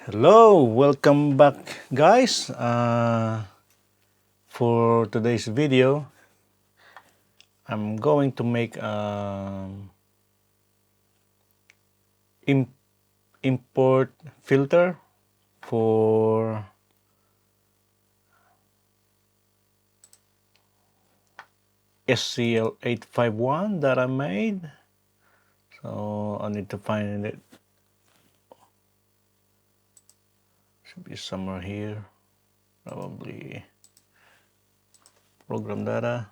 Hello, welcome back guys. For today's video, I'm going to make import filter for SEL851 that I made. So I need to find it. Should be somewhere here, probably program data.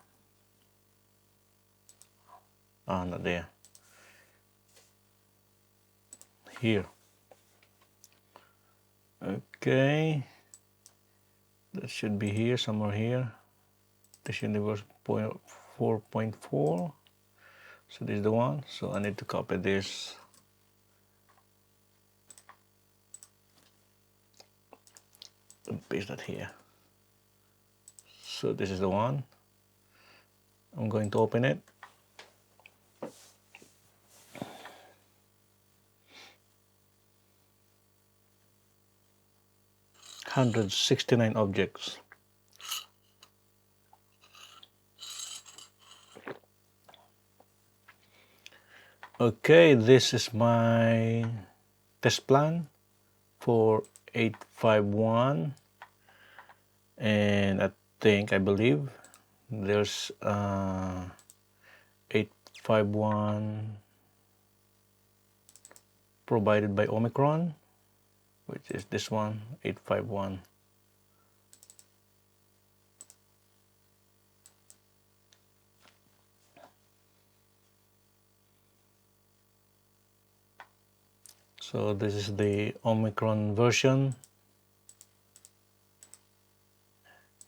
Not there. Here. Okay, that should be here, somewhere here. This universe 4.4. So this is the one. So I need to copy this and paste that here. So this is the one. I'm going to open it. $169 objects. Okay, this is my test plan for 851, and I believe there's 851 provided by Omicron, which is this one, 851. So this is the Omicron version,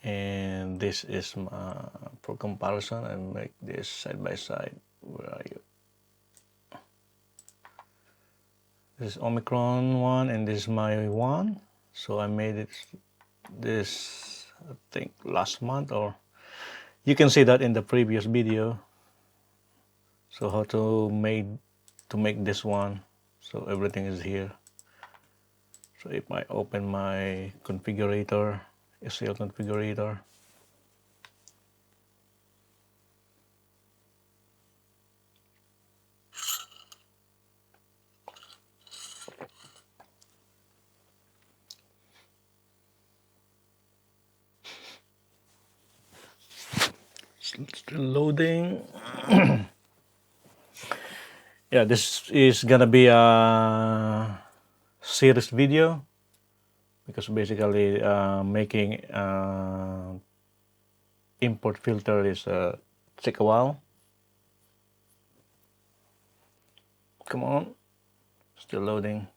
and this is for comparison. I make this side by side. Where are you? This is Omicron one, and this is my one. So I made it this, I think, last month, or you can see that in the previous video. So how to make this one. So everything is here. So if I open my configurator, SEL configurator, still loading. Yeah, this is gonna be a series video, because basically making import filter is take a while. Come on, still loading.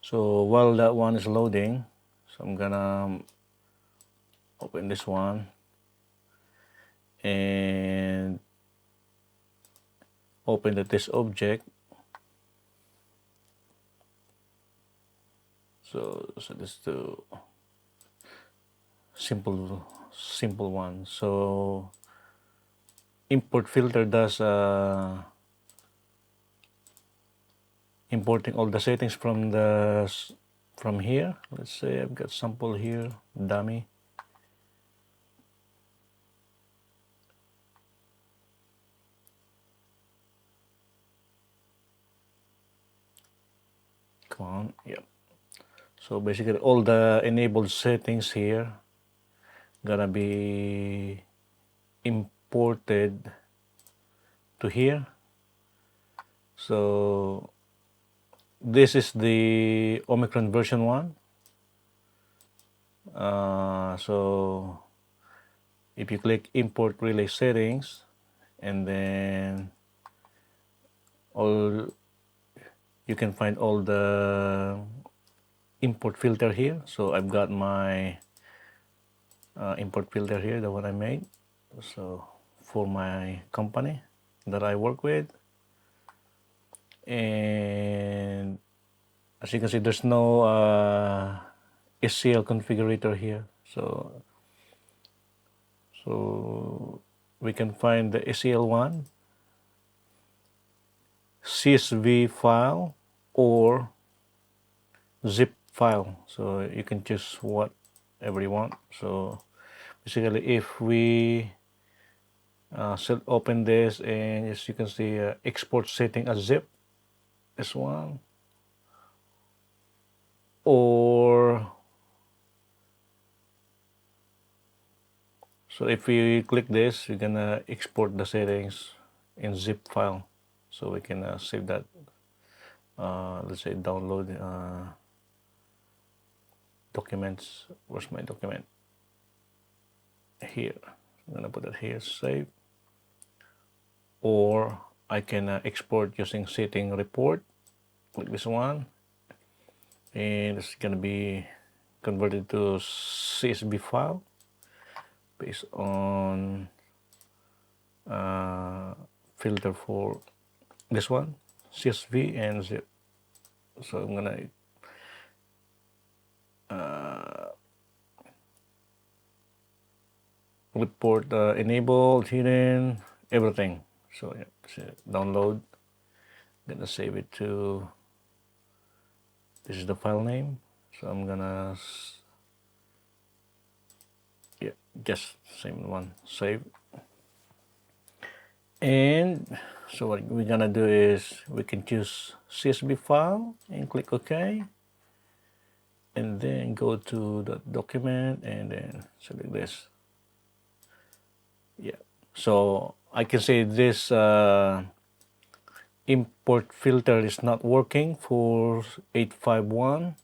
So while that one is loading, so I'm gonna open this one and open the test object. So this is the simple one. So import filter does importing all the settings from here. Let's say I've got sample here, dummy. Come on, yep. So basically all the enabled settings here gonna be imported to here. So this is the Omicron version 1. So if you click import relay settings, and then you can find all the import filter here. So I've got my import filter here, the one I made. So for my company that I work with, and as you can see, there's no SEL configurator here. So we can find the SEL1, CSV file or zip file, so you can choose whatever you want. So basically, if we open this, and as you can see, export setting as zip, this one, or so if we click this, we're gonna export the settings in zip file, so we can save that. Let's say download documents. Where's my document? Here. I'm gonna put it here, save. Or I can export using setting report. Click this one, and it's gonna be converted to CSV file based on filter for this one, CSV and zip. So I'm gonna report enabled, hidden, everything. So yeah, download. I'm gonna save it to, this is the file name. So I'm gonna, yeah, just same one, save. And so what we're gonna do is we can choose CSV file and click OK, and then go to the document and then select this. Yeah, so I can say this import filter is not working for 851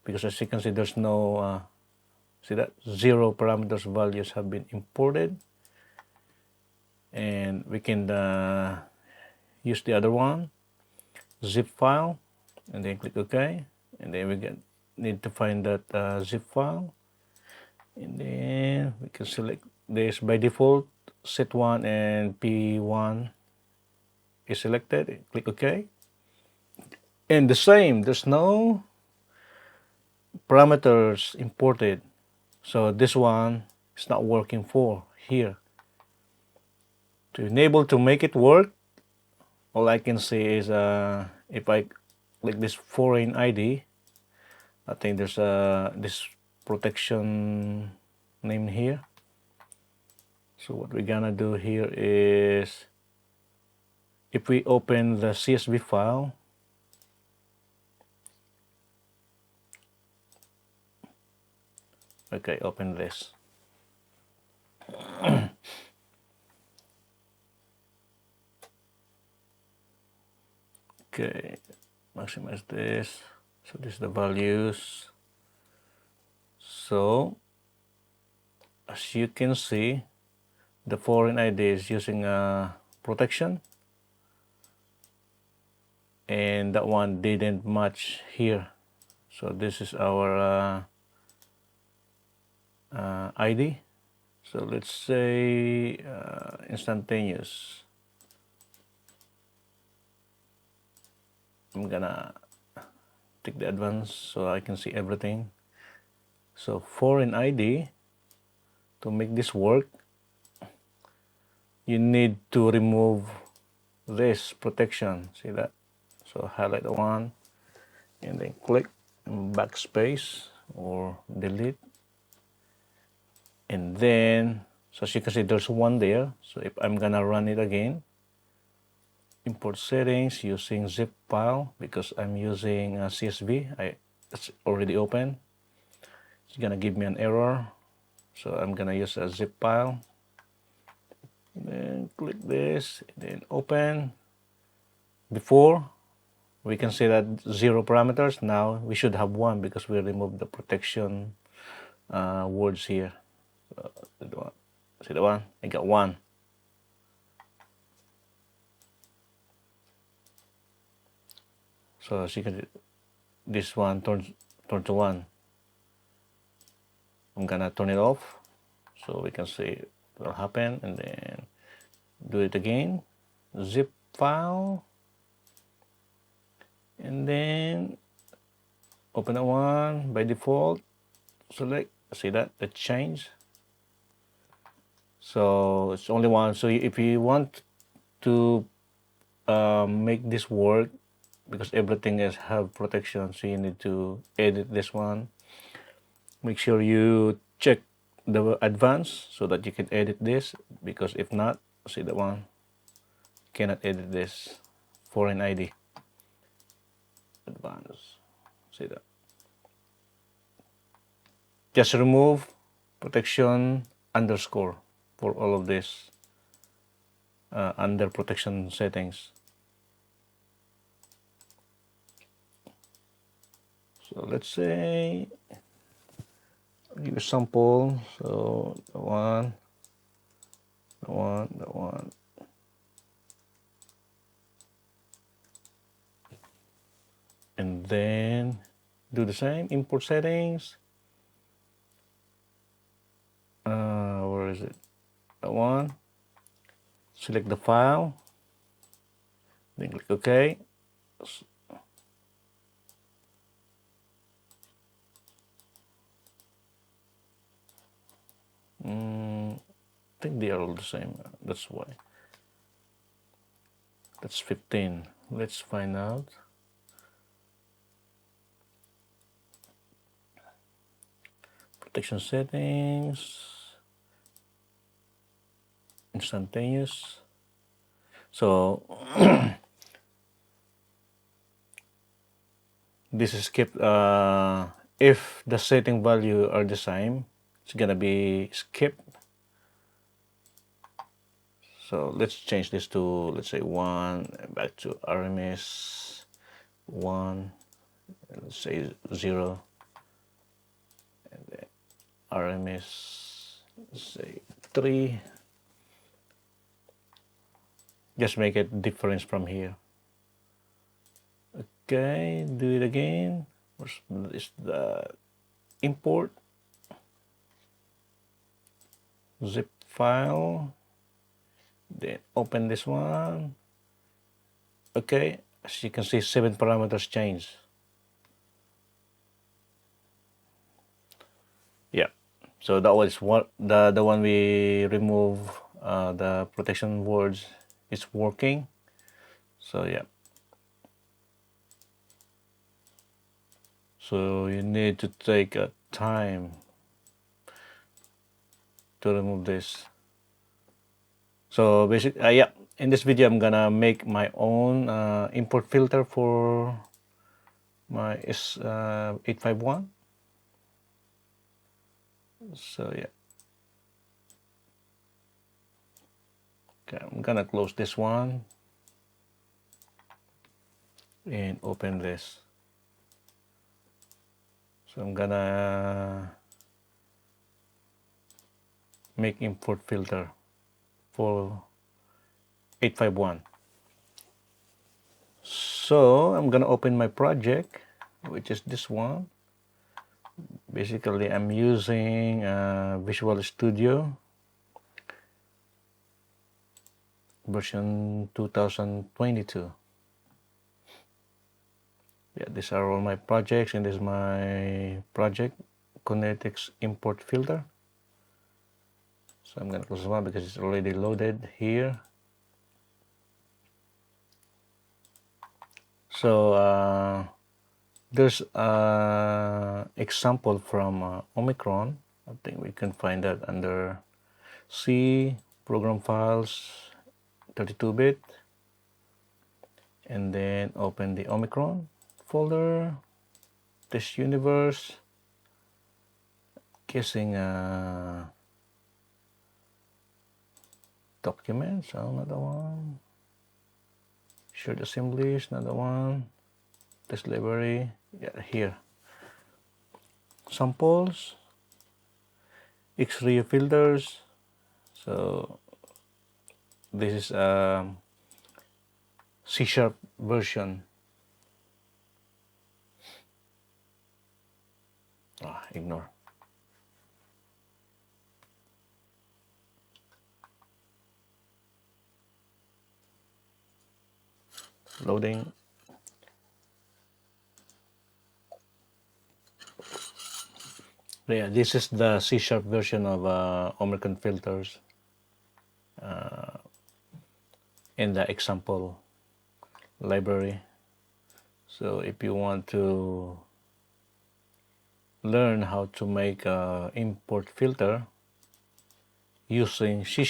because as you can see, there's no see that 0 parameters values have been imported, and we can use the other one, zip file, and then click OK, and then we need to find that zip file, and then we can select this. By default, set1 and p1 is selected. Click OK, and the same, there's no parameters imported, so this one is not working for here. To enable to make it work, all I can say is if I click this foreign ID, I think there's this protection name here. So what we're gonna do here is, if we open the CSV file, okay, open this. Okay, maximize this. So this is the values. So as you can see, the foreign ID is using protection, and that one didn't match here. So this is our ID. So let's say instantaneous. I'm gonna take the advance so I can see everything. So foreign ID, to make this work, you need to remove this protection. See that? So highlight the one and then click backspace or delete, and then so as you can see, there's one there. So if I'm gonna run it again, import settings using zip file, because I'm using CSV, it's already open. It's gonna give me an error, so I'm gonna use a zip file. Then click this, then open. Before, we can see that 0 parameters. Now we should have 1 because we removed the protection words here. So, see the one? I got 1. So as you can see, this one turns to 1. I'm gonna turn it off so we can see what will happen, and then do it again. Zip file, and then open that one. By default, select. See that? The change. So it's only one. So if you want to make this work, because everything is have protection, so you need to edit this one. Make sure you check the advance so that you can edit this, because if not, see that one, cannot edit this foreign ID advance. See that, just remove protection underscore for all of this under protection settings. So let's say, I'll give you a sample. So the one, and then do the same, import settings. Where is it? That one. Select the file, then click OK. I think they are all the same. That's why. That's 15. Let's find out. Protection settings. Instantaneous. So this is kept. If the setting value are the same, it's gonna be skipped. So let's change this to, let's say 1, back to RMS 1, let's say 0, and then RMS, let's say 3. Just make it difference from here. Okay, do it again. Where's the import zip file? Then open this one. Okay, as you can see, 7 parameters changed. Yeah, so that was what the one we remove the protection words is working. So yeah, so you need to take a time to remove this. So basically, yeah, in this video I'm gonna make my own import filter for my SEL851. So yeah, okay, I'm gonna close this one and open this. So I'm gonna make import filter for 851. So I'm gonna open my project, which is this one. Basically, I'm using Visual Studio version 2022. Yeah, these are all my projects, and this is my project, Kinetics Import Filter. So I'm gonna close one because it's already loaded here. So there's an example from Omicron. I think we can find that under C, Program Files, 32-bit, and then open the Omicron folder, Test Universe, guessing documents, another one, shared assemblies, another one, test library, yeah, here, samples, X-ray filters. So this is a C# version. Ignore. Loading. Yeah, this is the C# version of Omicron filters in the example. library. So if you want to learn how to make an import filter using C#,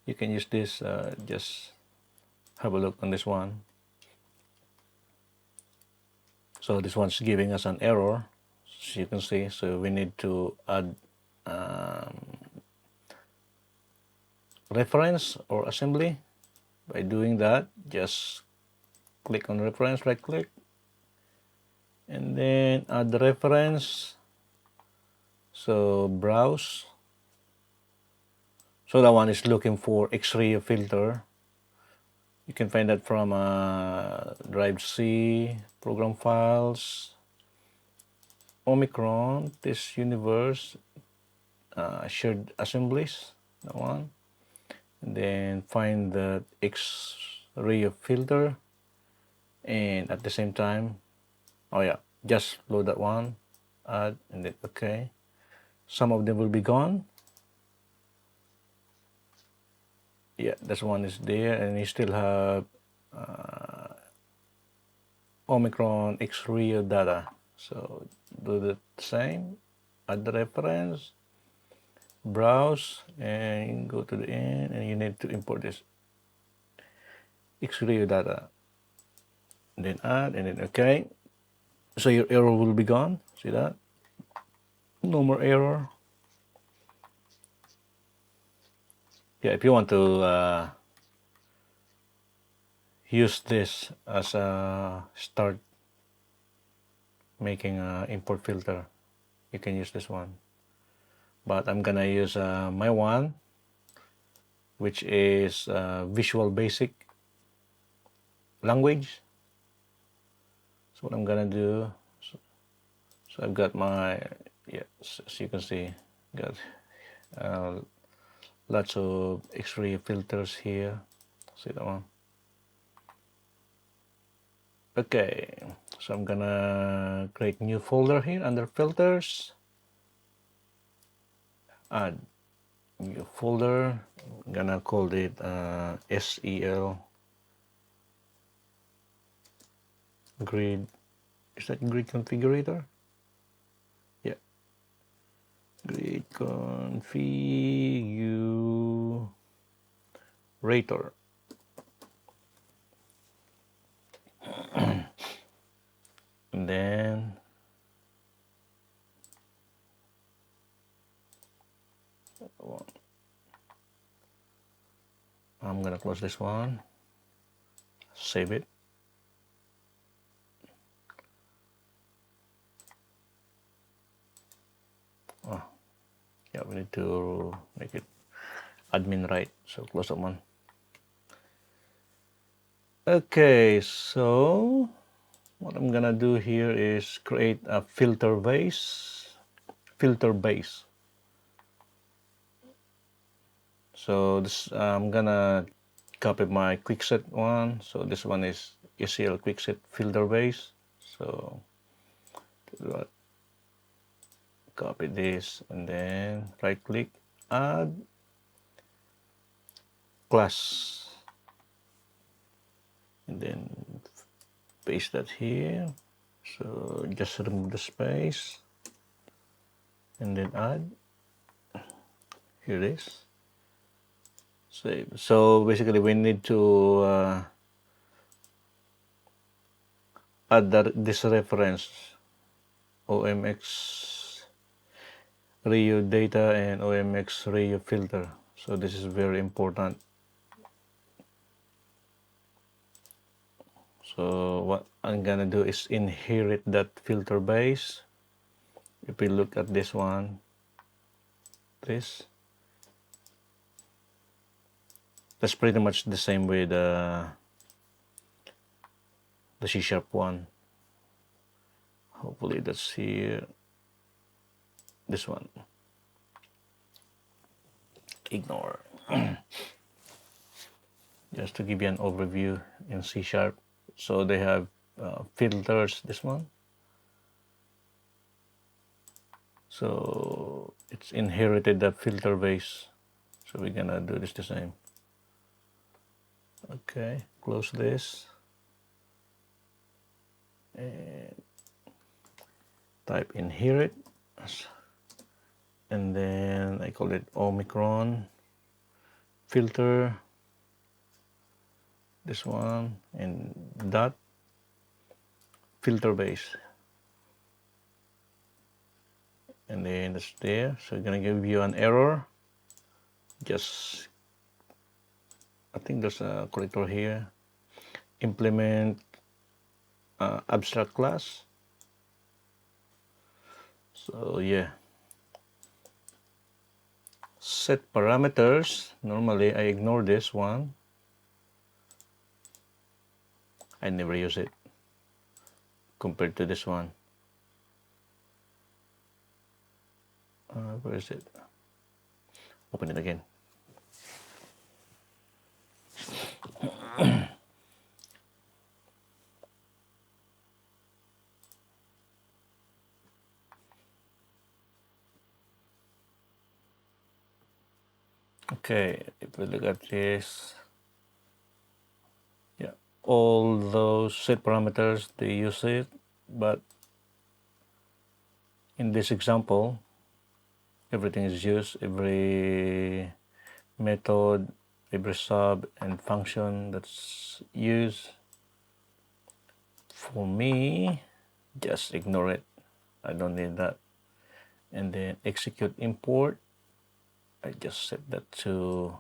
you can use this. Just have a look on this one. So this one's giving us an error, as you can see. So we need to add reference or assembly. By doing that, just click on reference, right click, and then add the reference. So browse. So that one is looking for X-ray filter. You can find that from drive C, program files, Omicron, this universe, shared assemblies, that one. And then find the X-ray filter, and at the same time, oh yeah, just load that one, add, and then okay. Some of them will be gone. Yeah, this one is there, and you still have Omicron X-ray data. So do the same, add the reference, browse, and go to the end, and you need to import this X-ray data. And then add, and then okay. So your error will be gone. See that? No more error. Yeah, if you want to use this as a start making an import filter, you can use this one. But I'm gonna use my one, which is Visual Basic language. So what I'm gonna do, so I've got my, yeah, as you can see, got lots of X-ray filters here. See that one? Okay, so I'm gonna create new folder here under filters, add new folder. I'm gonna call it SEL grid. Is that grid configurator? Yeah, grid configurator. And then I'm gonna close this one, save it. Oh, yeah, we need to make it admin right, so close that one. Okay, so what I'm gonna do here is create a filter base. So this I'm gonna copy my quickset one. So this one is SEL quickset filter base. So copy this and then right click, add class, and then paste that here. So just remove the space and then add. Here it is. Save. So basically we need to add this reference, OMX Rio data and OMX Rio filter. So this is very important. So what I'm gonna do is inherit that filter base. If we look at this one, that's pretty much the same with the C# one. Hopefully that's here. This one. Ignore. Just to give you an overview in C#. So they have filters, this one. So it's inherited the filter base. So we're gonna do this the same. Okay, close this and type inherit, and then I call it Omicron filter, this one, and dot filter base, and then it's there. So it's gonna give you an error. Just, I think there's a corrector here, implement abstract class. So yeah, set parameters. Normally I ignore this one, I never use it compared to this one. Where is it? Open it again. Okay, if we look at this, yeah, all those set parameters, they use it, but in this example, everything is used, every method, every sub and function that's used. For me, just ignore it. I don't need that. And then execute import. I just set that to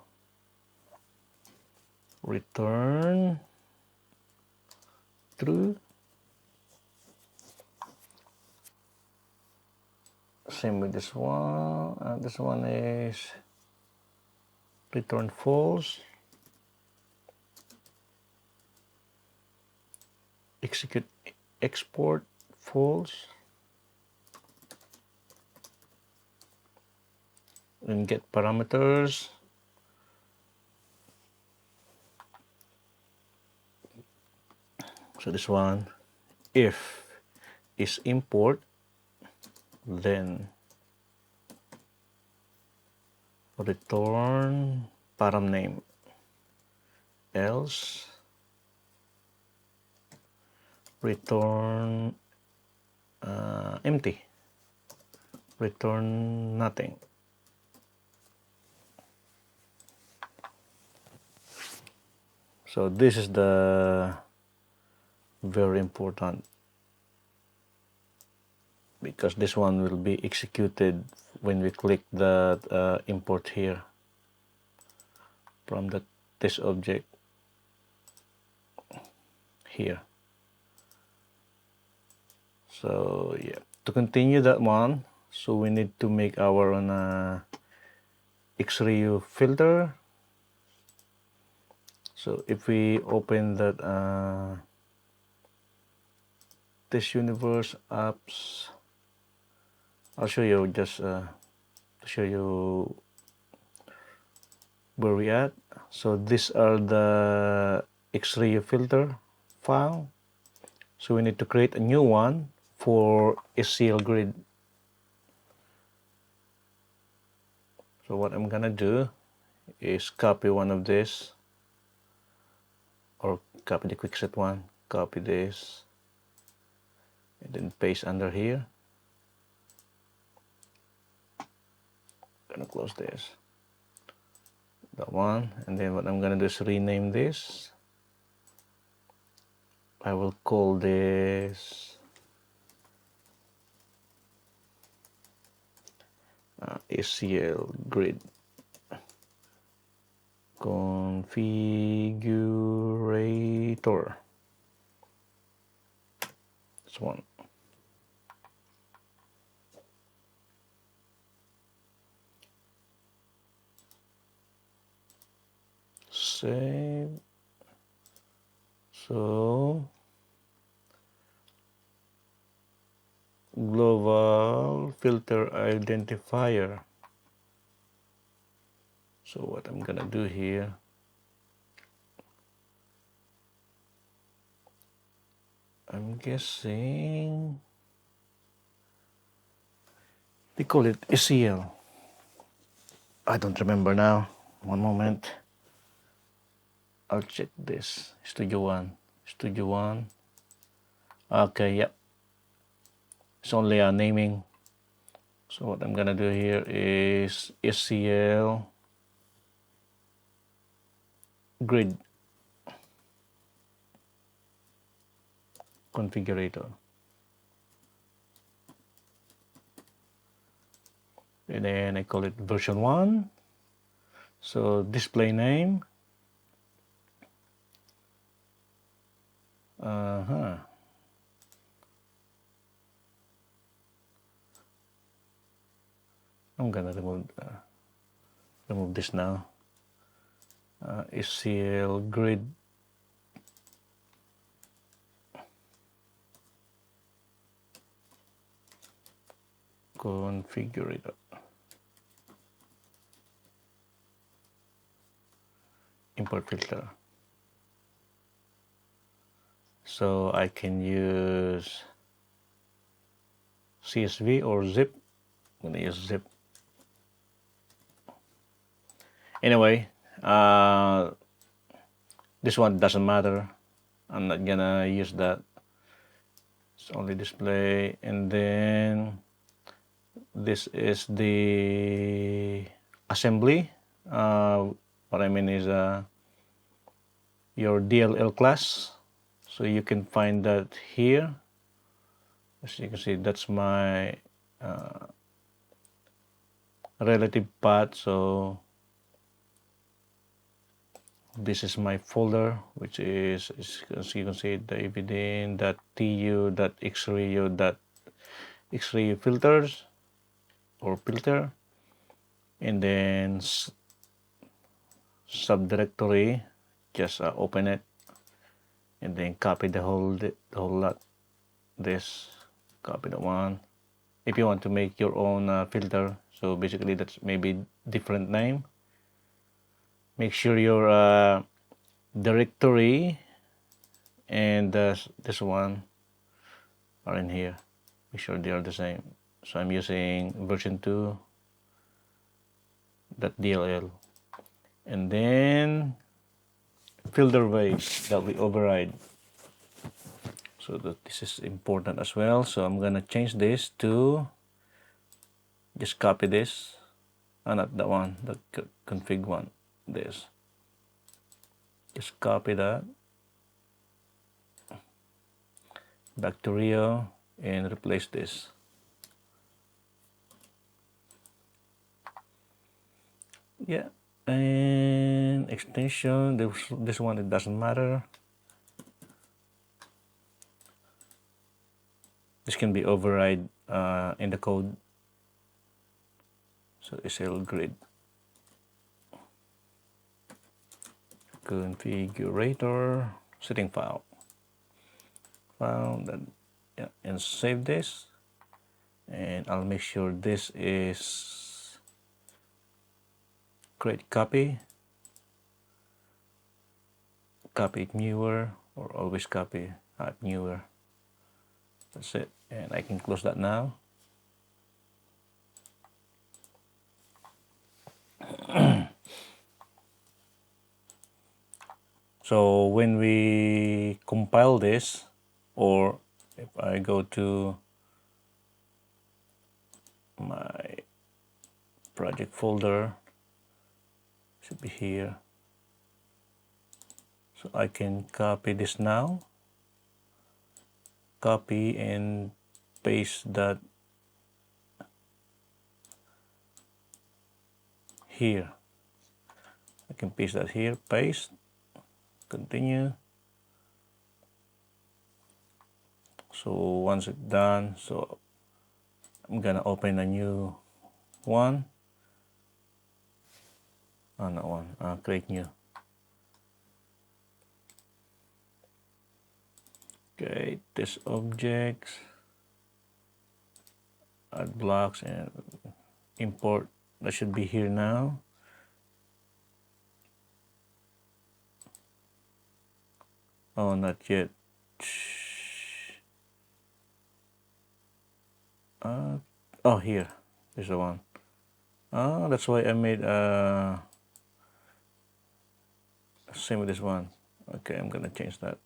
return true. Same with this one. This one is return false. Execute export false. And get parameters. So this one, if is import, then return param name, else return empty, return nothing. So this is the very important, because this one will be executed when we click the import here from the test object here. So yeah, to continue that one, so we need to make our own X-ray filter. So if we open that test universe apps, I'll show you just to show you where we at. So these are the X-ray filter file. So we need to create a new one for SEL grid. So what I'm gonna do is copy one of this, or copy the quickset one, copy this, and then paste under here. Gonna close this, that one, and then what I'm gonna do is rename this. I will call this SEL grid configurator. This one. Save. So global filter identifier. So what I'm gonna do here, I'm guessing they call it SEL. I don't remember now. One moment. I'll check this. Studio One. Okay, yep. It's only a naming. So what I'm gonna do here is SEL grid configurator. And then I call it version 1. So display name. I'm gonna remove this now. SEL grid configurator. Import filter. So I can use CSV or zip. I'm gonna use zip. Anyway, this one doesn't matter. I'm not gonna use that. It's only display. And then this is the assembly. What I mean is your DLL class. So you can find that here. As you can see, that's my relative path. So this is my folder, which is, as you can see, davidin.tu.xray filters or filter, and then subdirectory. Just open it and then copy the whole lot. This, copy the one. If you want to make your own filter, so basically that's maybe different name. Make sure your directory and this one are in here. Make sure they are the same. So I'm using version 2.dll, and then filter base that we override. So that this is important as well. So I'm gonna change this to, just copy this, not that one, the config one, this. Just copy that, back to Rio, and replace this. Yeah, and extension, this one, it doesn't matter. This can be override in the code. So SEL grid configurator setting file, then yeah, and save this. And I'll make sure this is create copy it newer, or always copy at newer. That's it, and I can close that now. So when we compile this, or if I go to my project folder, should be here. So I can copy this now, copy and paste that here. I can paste that here, paste, continue. So once it's done, so I'm gonna open a new one. Not one, create new. Okay, test objects, add blocks, and import. That should be here now. Oh, not yet. Oh, here. There's the one. Oh, that's why I made same with this one. Okay, I'm gonna change that.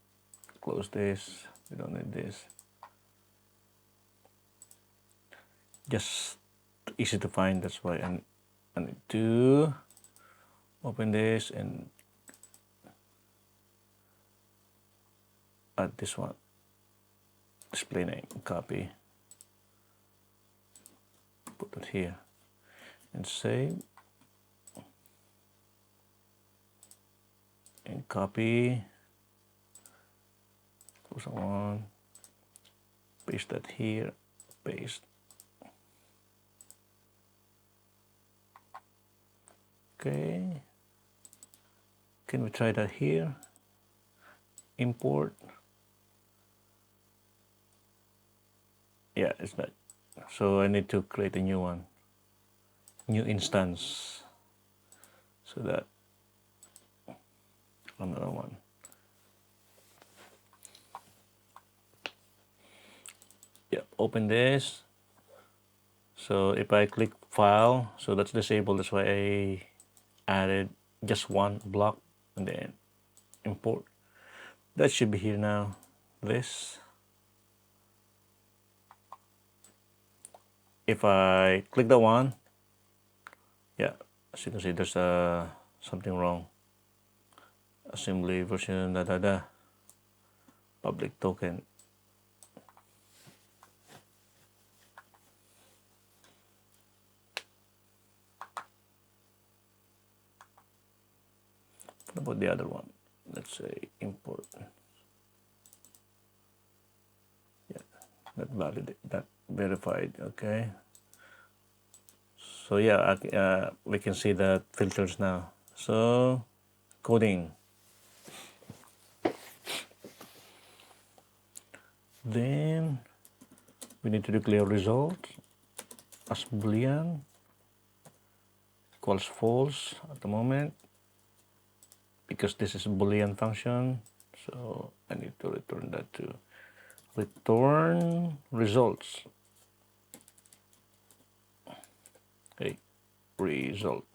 Close this. We don't need this. Just easy to find. That's why I need to open this and add this one. Display name. Copy. Put it here and save. And copy. Close that one. Paste that here. Paste. Okay. Can we try that here? Import. Yeah, it's not. So I need to create a new one. New instance. So that another one. Yeah, open this. So if I click file, so that's disabled. That's why I added just one block and then import. That should be here now. This. If I click that one, yeah, as you can see, there's something wrong. Assembly version public token. What about the other one? Let's say import. Yeah, not valid, not verified. Okay. So yeah, we can see the filters now. So coding. Then we need to declare result as boolean equals false at the moment because this is a boolean function. So I need to return that to return results. Okay, result.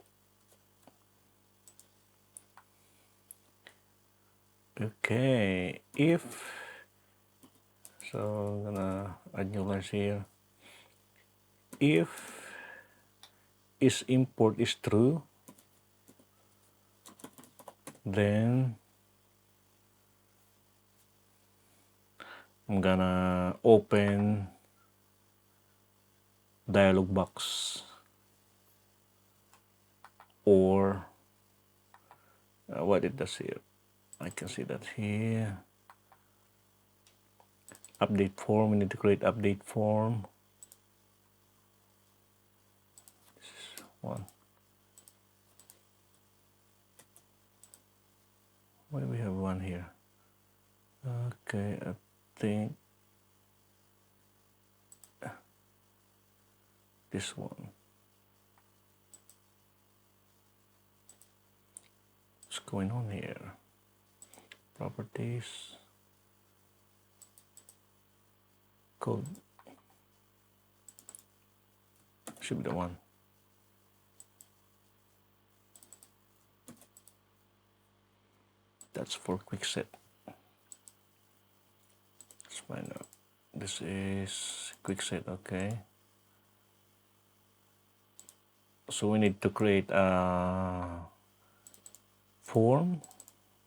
Okay, if so, I'm gonna add new lines here. If is import is true, then I'm gonna open dialog box or what it does here. I can see that here. Update form. We need to create update form. This is one. Why do we have one here? Okay, I think this one. What's going on here? Properties. Code. Should be the one. That's for quick set. Let's find out. This is quick set, okay. So we need to create a form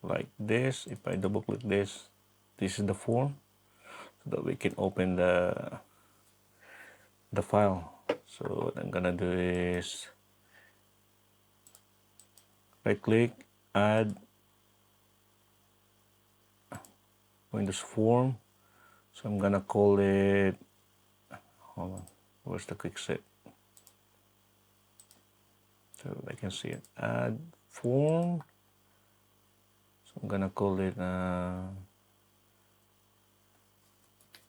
like this. If I double click this, this is the form so that we can open the file. So what I'm gonna do is right click, add Windows form. So I'm gonna call it, hold on, where's the quick set? So I can see it, add form. So I'm gonna call it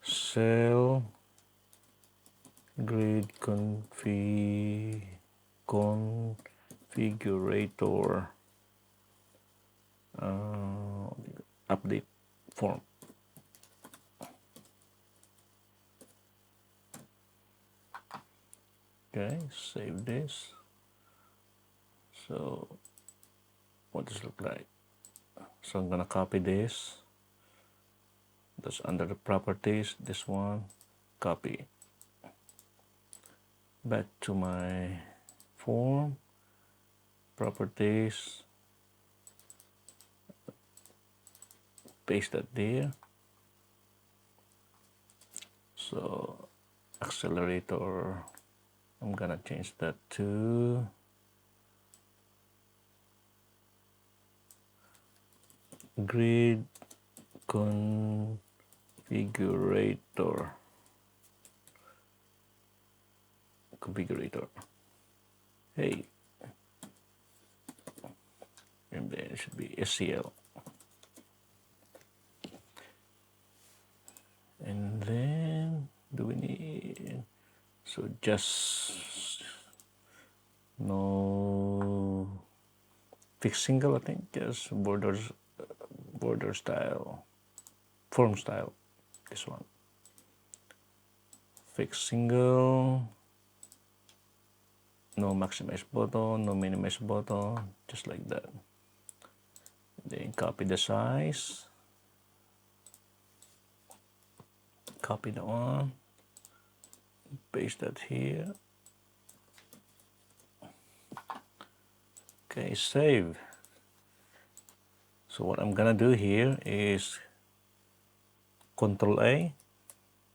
cell grid configurator update form. Okay, save this. So what does it look like? So I'm gonna copy this. That's under the properties, this one, copy. Back to my form, properties, paste that there. So accelerator, I'm gonna change that to grid configurator. Hey, and then it should be SEL. And then do we need, so just no fixed single, I think, yes, border style, form style, this one. Fixed single, no maximize button, no minimize button, just like that. Then copy the size, copy that one, paste that here. Okay, save. So what I'm gonna do here is Control A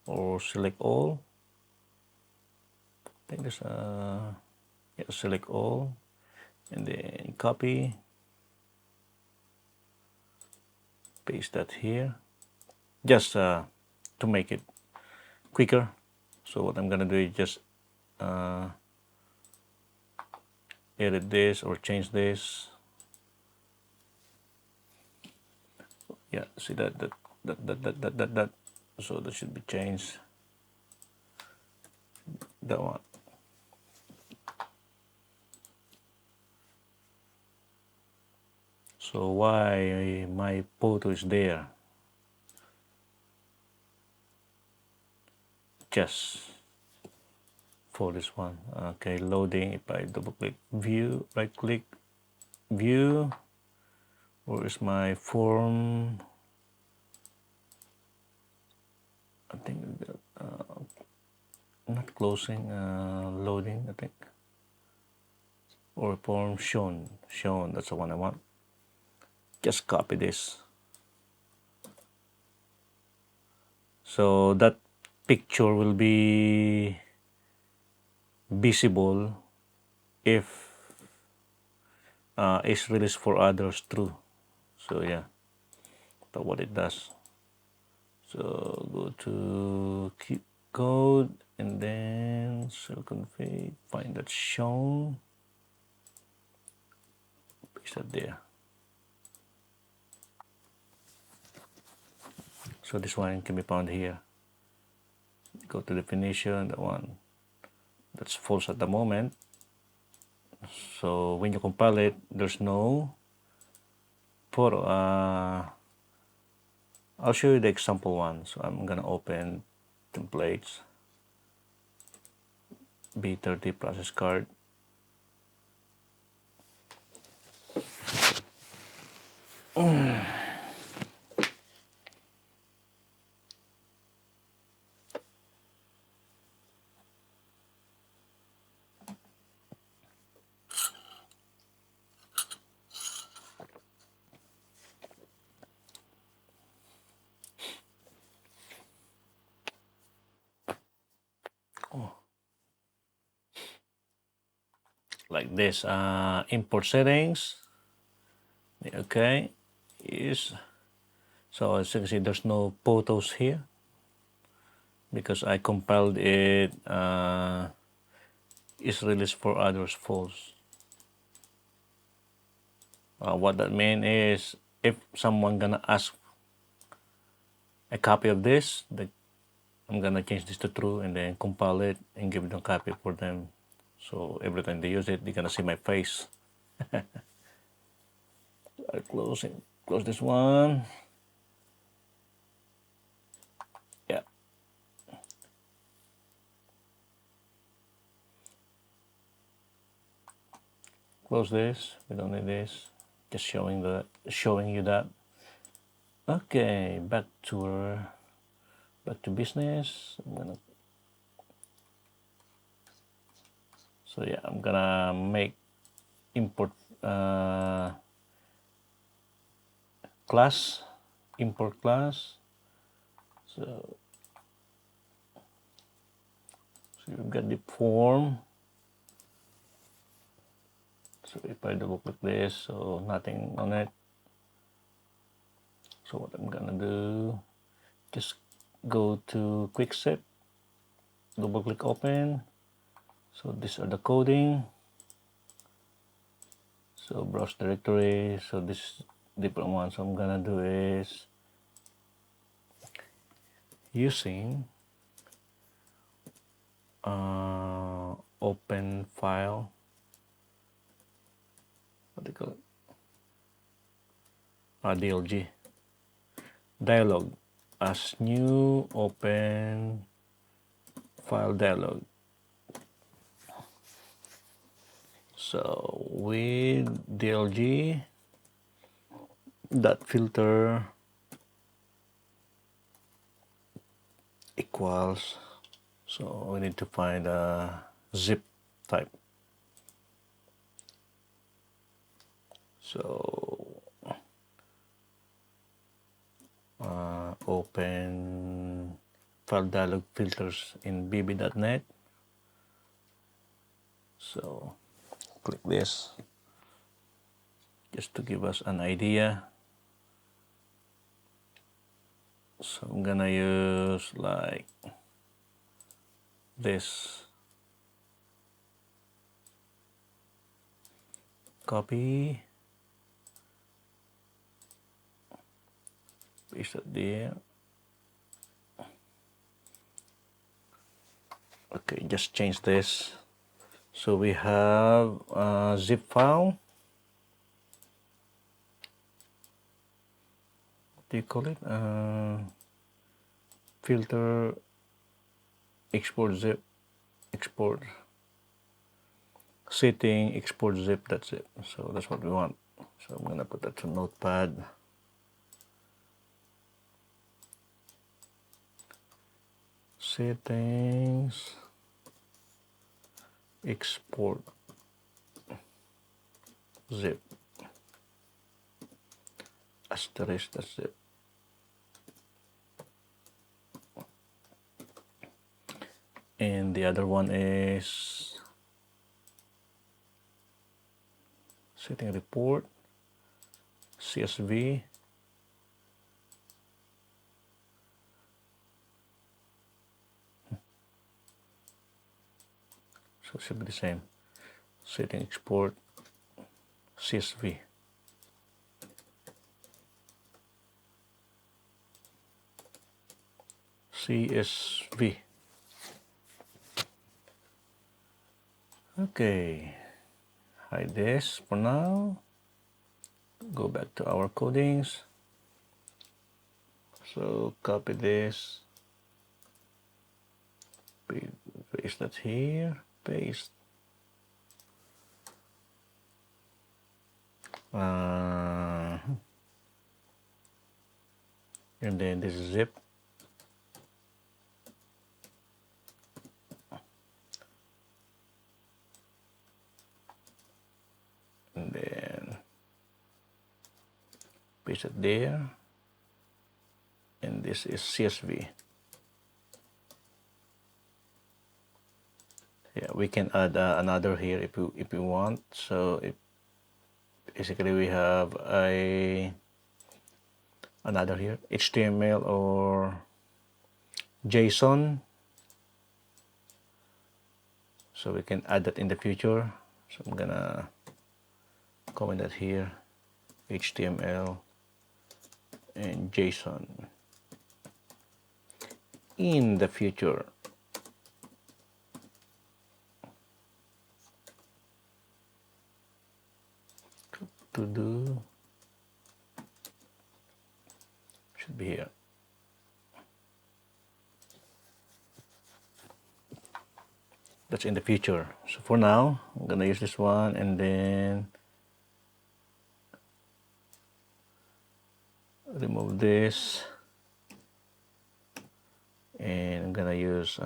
or select all. I think there's select all, and then copy, paste that here, just to make it quicker. So what I'm gonna do is just edit this or change this. Yeah, see that. So that should be changed. That one. So why my photo is there? Just for this one. Okay, loading. If I double click view, right click view, where is my form? I think not closing, loading, I think, or form shown. That's the one I want. Just copy this. So that picture will be visible if it's released for others true. So yeah, that's what it does. So go to keep code and then cell config, find that shown, paste that there. So this one can be found here. Go to definition, that one, that's false at the moment. So when you compile it, there's no photo. I'll show you the example one. So I'm gonna open templates, B30 process card. Like this, import settings. Okay, is so as you can see, there's no photos here because I compiled it. Is released for others false. What that means is if someone gonna ask a copy of this, I'm gonna change this to true and then compile it and give them a copy for them. So every time they use it, they're gonna see my face. I close this one. Yeah. Close this. We don't need this. Just showing you that. Okay, back to business. So yeah, I'm gonna make import class, import class. So you've got the form. So if I double click this, so nothing on it. So what I'm gonna do, just go to quick set, double click open. So these are the coding. So browse directory. So this different one. So I'm gonna do is using open file. What do you call it? DLG dialog as new open file dialog. So with DLG dot filter equals, so we need to find a zip type. So open file dialog filters in bb.net. So click this just to give us an idea. So I'm gonna use like this. Copy, paste it there. Okay, just change this. So we have a zip file. What do you call it? Filter export zip, export setting, export zip, that's it. So that's what we want. So I'm gonna put that to notepad. Settings, export zip, asterisk, that's it. And the other one is setting report, CSV, so it should be the same. Setting export, CSV. CSV. Okay, hide this for now. Go back to our codings. So copy this, paste that here, paste. And then this zip. And then paste it there. And this is CSV. Yeah, we can add another here if you want. So basically we have another here, HTML or JSON. So we can add that in the future. So I'm gonna comment that here, HTML and JSON in the future. To do should be here. That's in the future. So for now, I'm gonna use this one, and then remove this, and I'm gonna use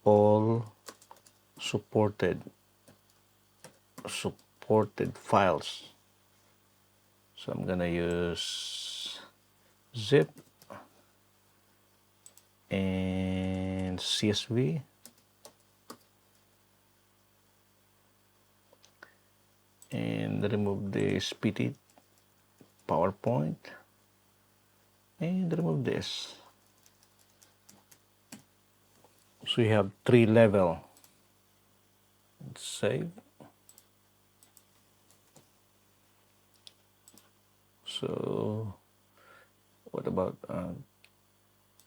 all supported files. So I'm gonna use zip and CSV, and remove this PT PowerPoint, and remove this. So we have 3 level. Save. So what about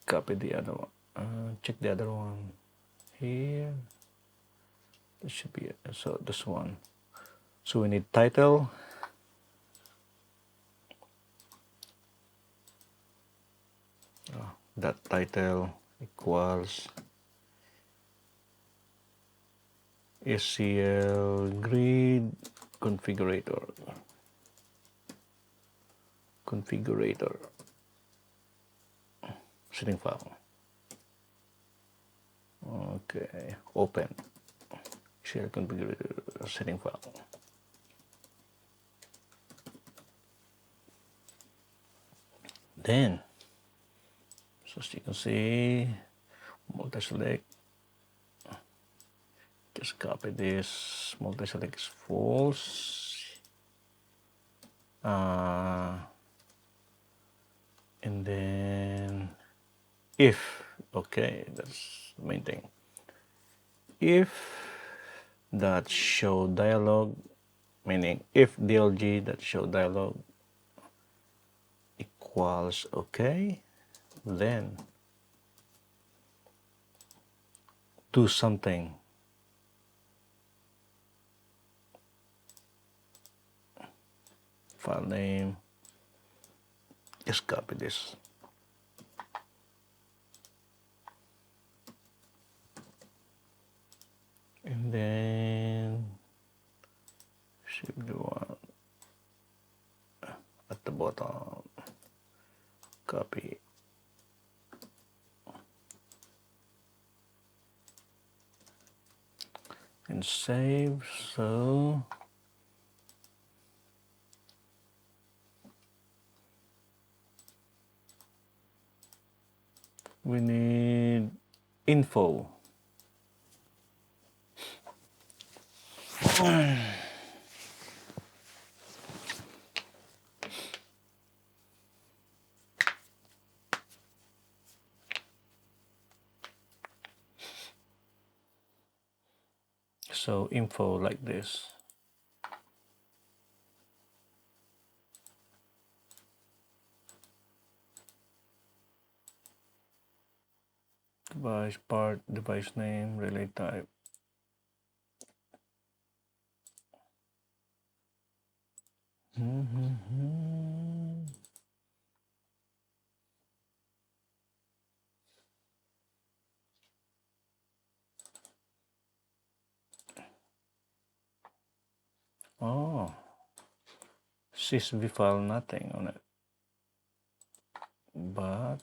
copy the other one? Check the other one here. This should be it. So this one. So we need title. That title equals SEL grid configurator. Setting file. Okay, open. Share configurator setting file. Then, so as you can see, multi-select. Just copy this. Multi-select is false. And then if, okay, that's the main thing. If that show dialog, meaning if DLG that show dialog equals okay, then do something. File name, just copy this. And then shift the one at the bottom, copy. And save. So we need info. So info like this. Device part, device name, relay type. Oh, CSV file, nothing on it. But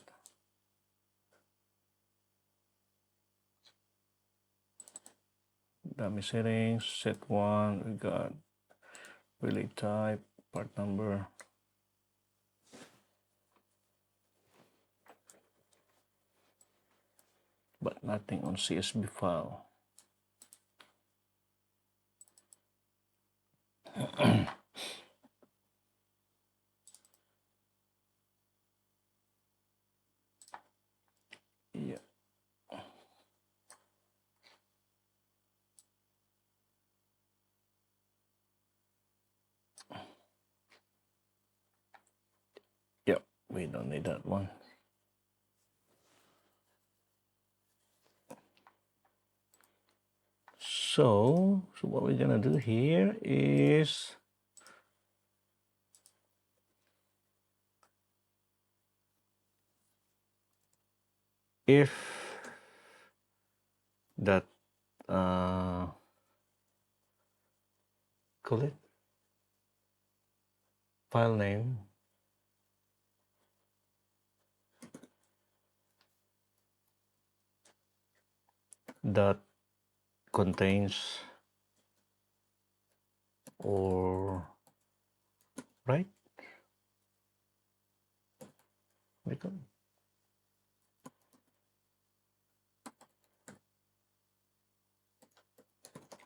dummy settings, set one, we got relay type, part number. But nothing on CSV file. Yeah. Yep, we don't need that one. So what we're gonna do here is if that call it? File name that contains or right?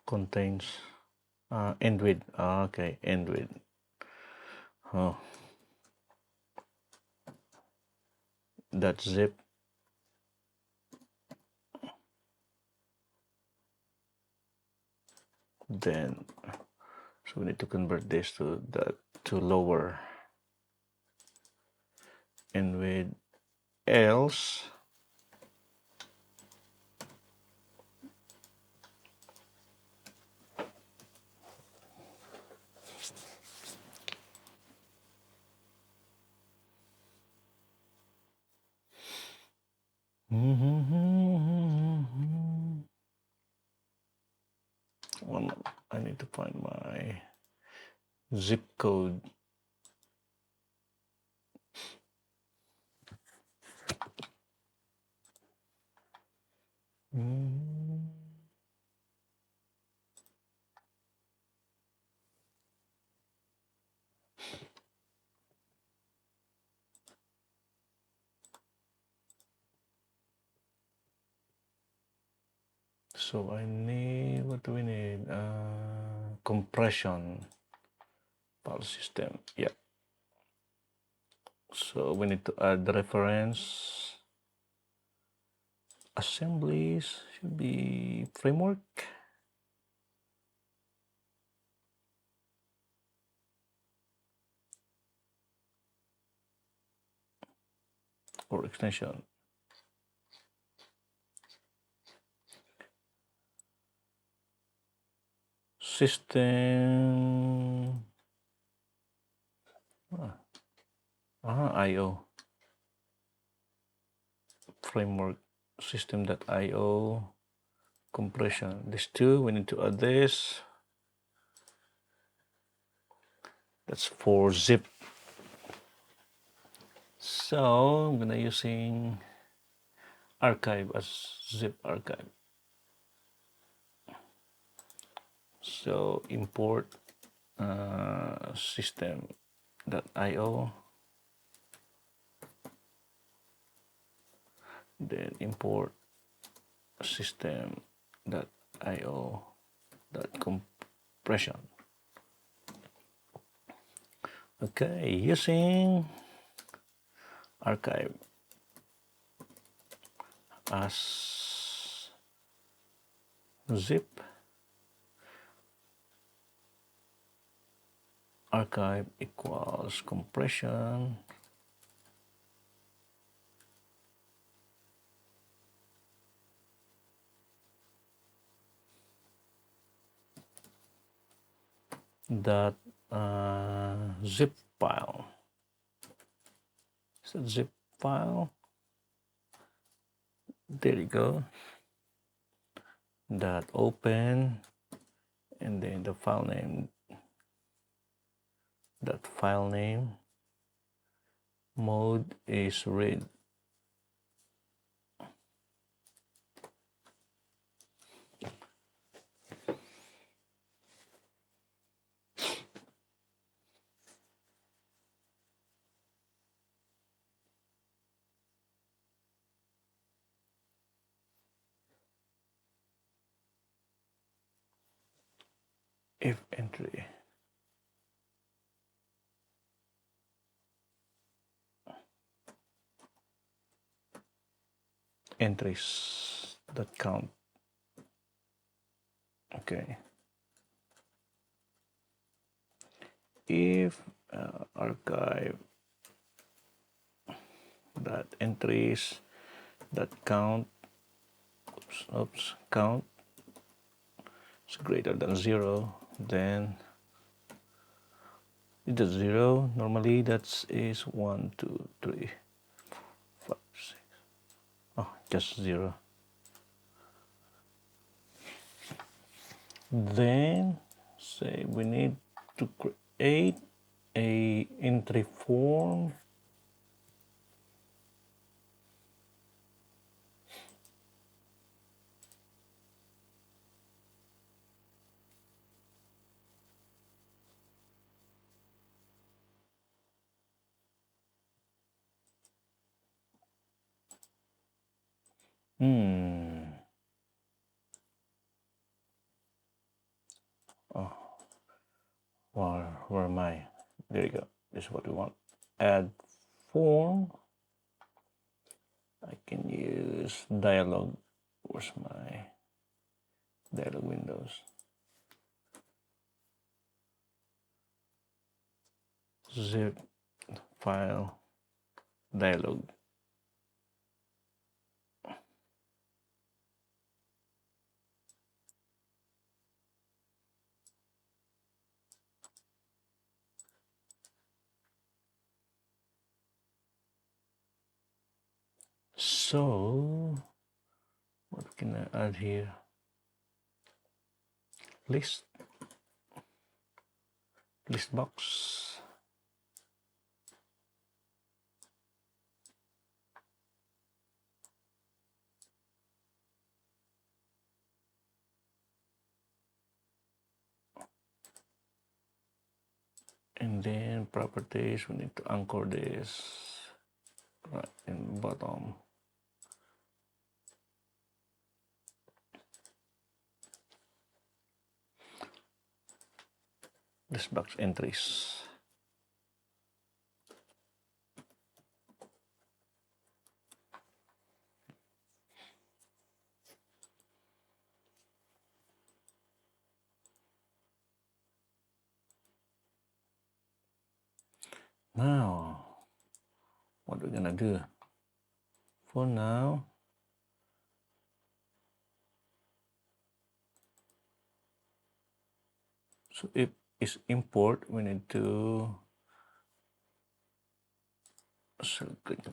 Contains end with. Okay, end with. Oh, that zip. Then, so we need to convert this to that to lower end with else. I need to find my zip code. So I need, what do we need? Compression file system. Yeah. So we need to add the reference. Assemblies should be framework or extension. System IO framework system.io compression. These two, we need to add this. That's for zip. So I'm gonna using archive as zip archive. So import system.io, then import system.io compression. Okay, using archive as zip archive equals compression dot zip file. So zip file. There you go. Dot open, and then the file name. That file name mode is read. If entries that count. Okay. If archive that entries that count count is greater than 0, then it is 0. Normally that is 1, 2, 3, 5, 6. Oh, just 0. Then say we need to create a entry form. Oh, where am I? There you go. This is what we want. Add form. I can use dialog. Where's my dialog windows? Zip file dialog. So what can I add here? List box. And then properties, we need to anchor this right in the bottom. This box entries. Now, what we're gonna do for now, so if it's import, we need to select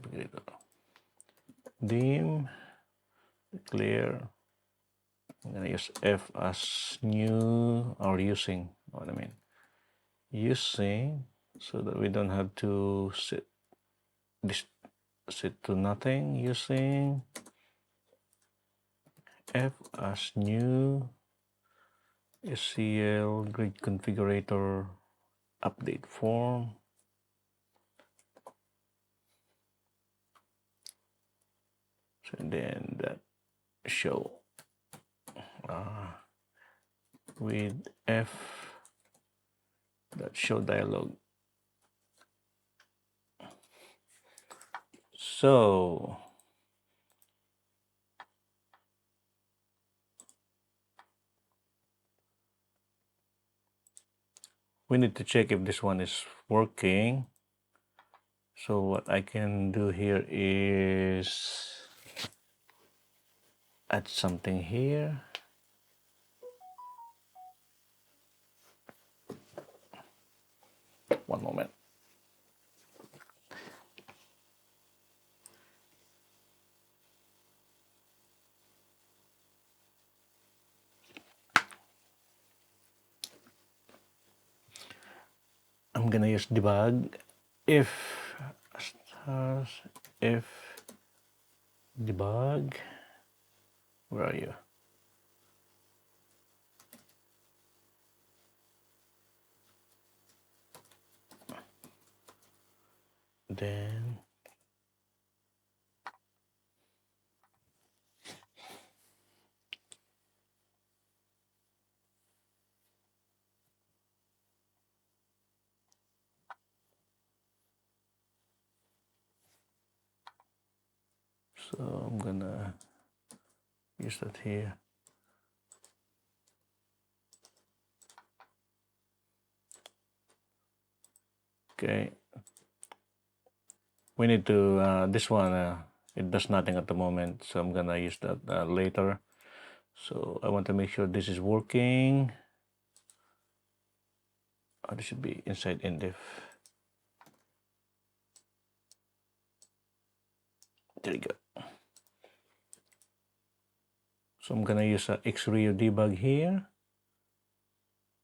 dim, clear. I'm gonna use F as new or using. What I mean, using, so that we don't have to set this set to nothing. Using F as new SEL grid configurator update form. So then that show with F that show dialog. So we need to check if this one is working. So what I can do here is add something here. One moment. I'm gonna use debug if debug. Where are you? Then so I'm gonna use that here. Okay. We need to, this one, it does nothing at the moment, so I'm gonna use that later. So I want to make sure this is working. This should be inside indif. There you go. So I'm gonna use a Xrio debug here.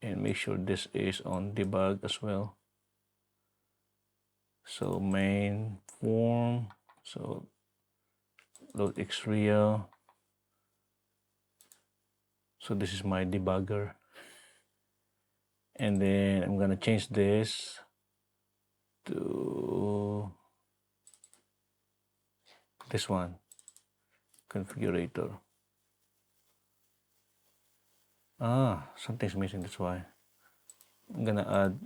and make sure this is on debug as well. So main form, so load Xreal. So this is my debugger, and then I'm gonna change this to this one, configurator. Something's missing, that's why. I'm gonna add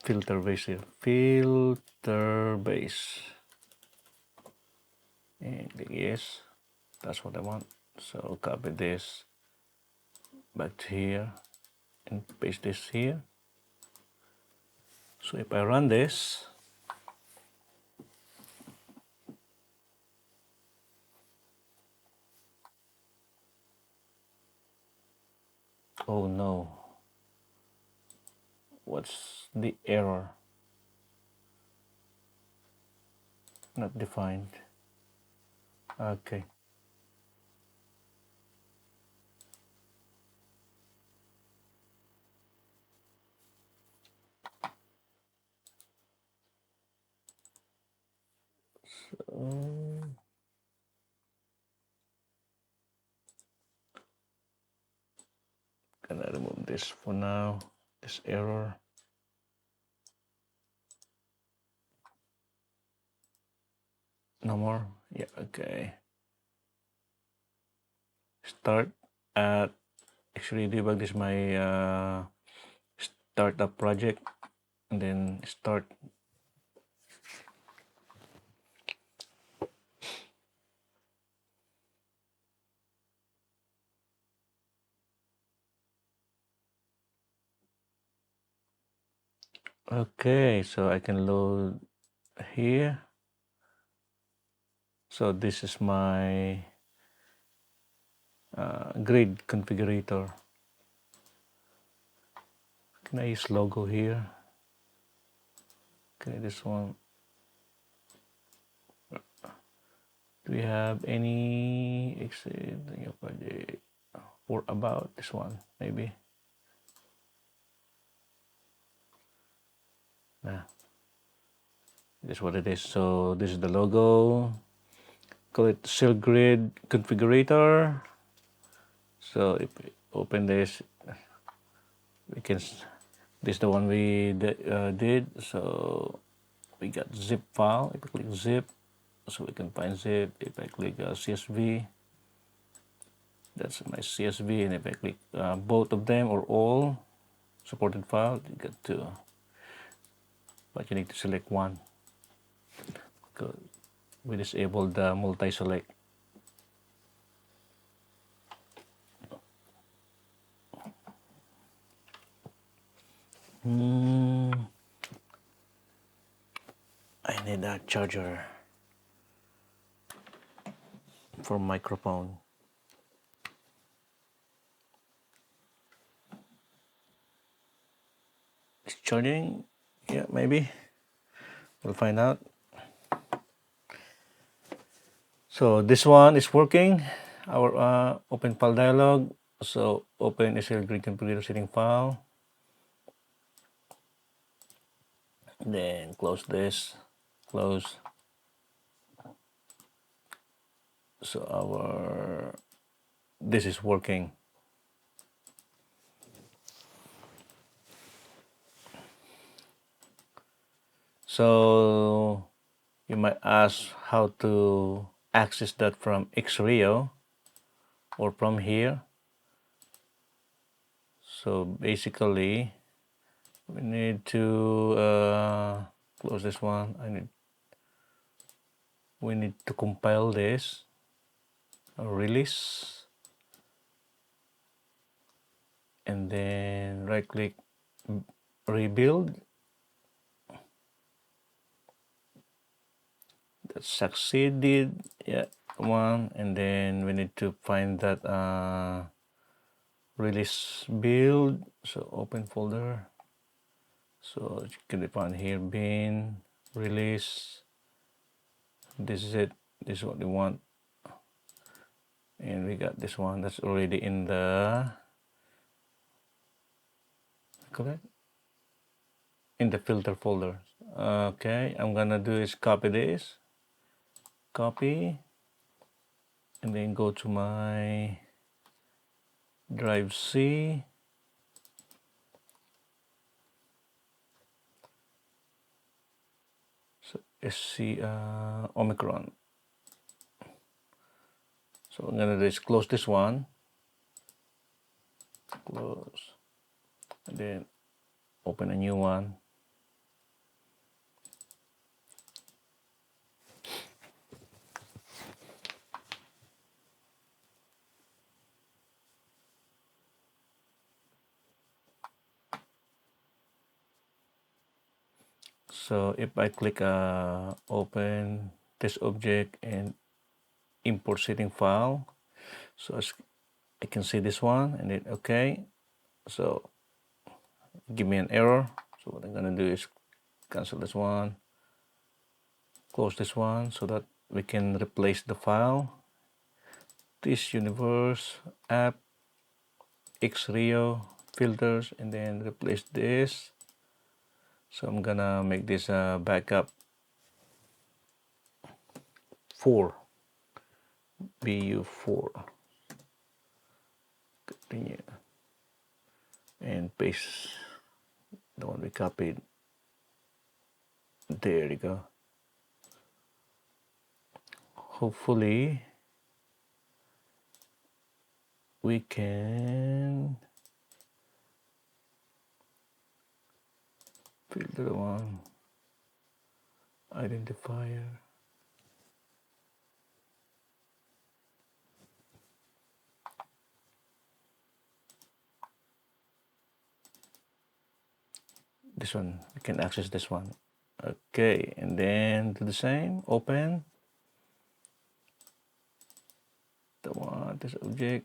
filter base here. Filter base. And click yes. That's what I want. So copy this back to here and paste this here. So if I run this, oh no. What's the error? Not defined. Okay. So gonna remove this for now. This error. No more. Yeah, okay. Start at actually debug this is my startup project, and then start. Okay, so I can load here. So this is my grid configurator. Can I use logo here? Okay, this one. Do we have any exit in your project or about this one? Maybe. Nah. This is what it is. So this is the logo. Call it Cell Grid Configurator. So if we open this, we can. This is the one we did. So we got zip file. If I click zip, so we can find zip. If I click CSV, that's my CSV. And if I click both of them or all supported files, you get two. But you need to select one. Because we disabled the multi-select. I need a charger for microphone. It's charging? Yeah, maybe. We'll find out. So this one is working. Our open file dialog. So open SEL grid configurator setting file. Then close this. Close. So this is working. So you might ask how to access that from Xreal or from here. So basically we need to close this one. We need to compile this, release, and then right click, rebuild. That succeeded. Yeah, one. And then we need to find that release build. So open folder. So you can find here bin release. This is it. This is what we want. And we got this one that's already in the correct? In the filter folder. Okay, I'm gonna do is copy this, copy, and then go to my drive C. So SC Omicron. So I'm gonna just close this one, close, and then open a new one. So if I click open test object and import setting file, so I can see this one and then okay. So give me an error. So what I'm gonna do is cancel this one, close this one so that we can replace the file. This universe app Xrio filters and then replace this. So I'm gonna make this a backup 4 BU4. Continue and paste the one we copied. There you go. Hopefully we can filter the one identifier. This one, we can access this one. Okay, and then do the same, open the one, this object.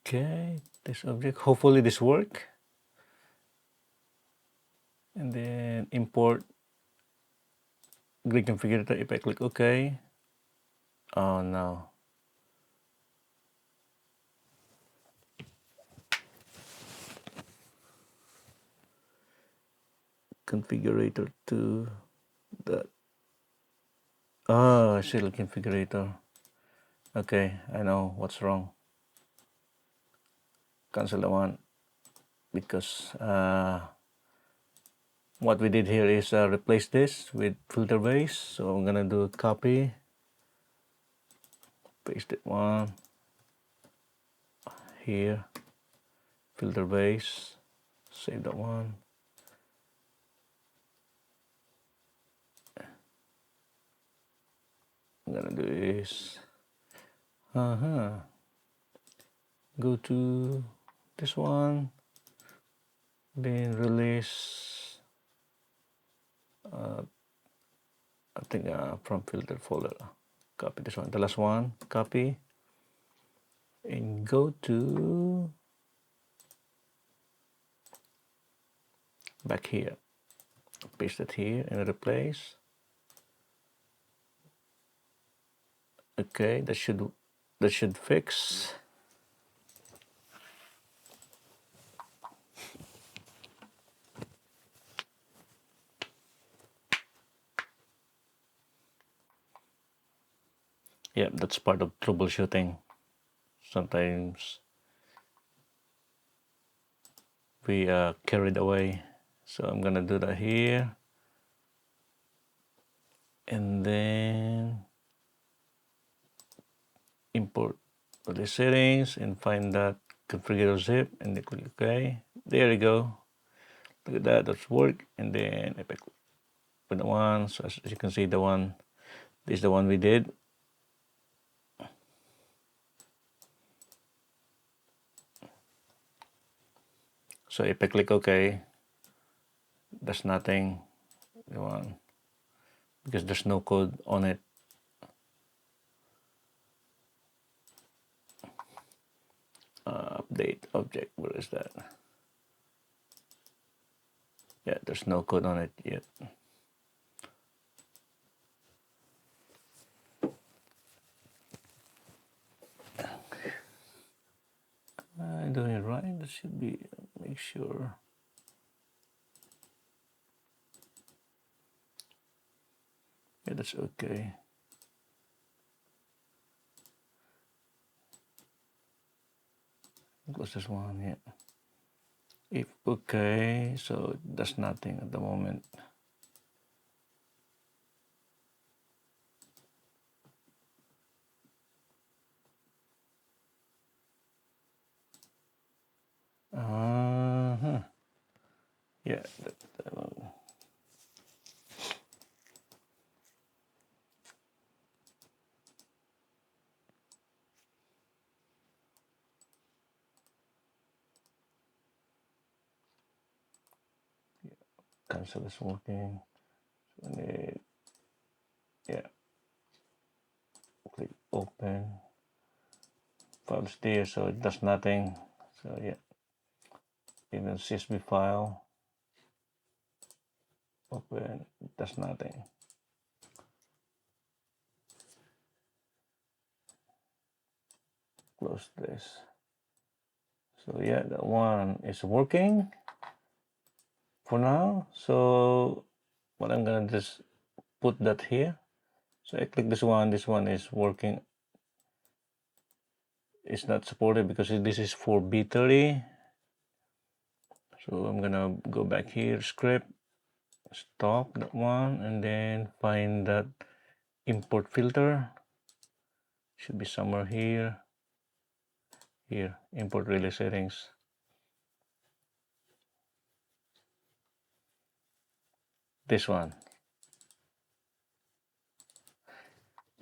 Okay, this object, hopefully this work. And then import grid configurator. If I click OK, oh no. Configurator to that. Oh, shell configurator. Okay, I know what's wrong. Cancel the one because what we did here is replace this with filter base. So I'm gonna do copy, paste it one here, filter base, save that one. I'm gonna do is go to this one, then release I think from filter folder, copy this one, the last one, copy, and go to back here, paste it here and replace. Okay, that should fix. Yeah, that's part of troubleshooting. Sometimes we carried away. So I'm gonna do that here. And then import the settings and find that configure zip and then click OK. There you go. Look at that, that's work. And then if I click with the one, so as you can see, the one, this is the one we did. So if I click OK, there's nothing, the one, because there's no code on it. Update object, where is that? Yeah, there's no code on it yet. That should be, make sure. Yeah, that's okay. Close this one, yeah. If okay, so that's nothing at the moment. Yeah, that one. Cancel is working. So I need, yeah, click open. Files there, so it does nothing. So yeah, even CSV file, open, it does nothing. Close this. So yeah, that one is working for now. So what I'm gonna just put that here. So I click this one is working. It's not supported because this is for B30. So I'm gonna go back here, script, stop that one, and then find that import filter. Should be somewhere here. Here, import relay settings. This one.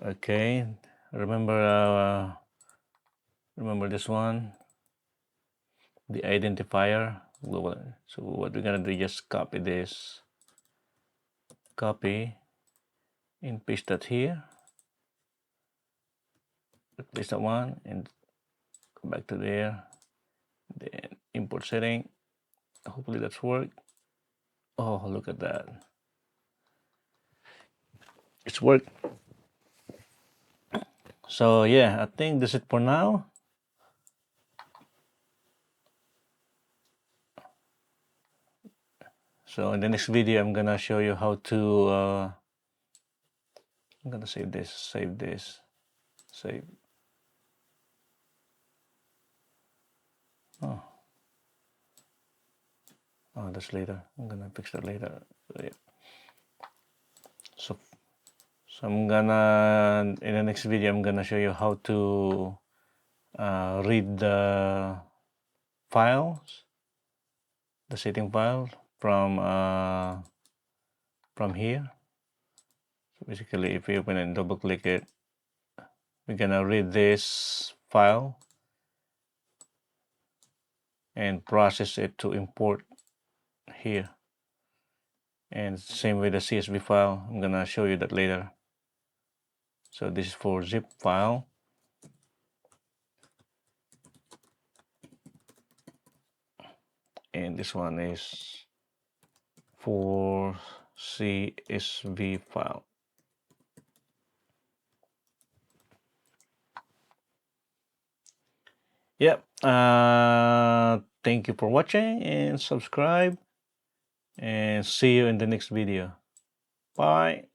Okay, remember this one, the identifier. So what we're gonna do, just copy this, copy, and paste that here. Replace that one and go back to there. Then import setting. Hopefully that's worked. Oh, look at that. It's worked. So yeah, I think that's it for now. So in the next video, I'm gonna show you how to. I'm gonna save this. Save. Oh, that's later. I'm gonna fix that later. So yeah. So I'm gonna, in the next video, I'm gonna show you how to read the files, the setting file from here. So basically, if you open and double click it, we're gonna read this file and process it to import here. And same with the CSV file. I'm gonna show you that later. So this is for zip file. And this one is for CSV file. Yep. Thank you for watching and subscribe, and see you in the next video. Bye.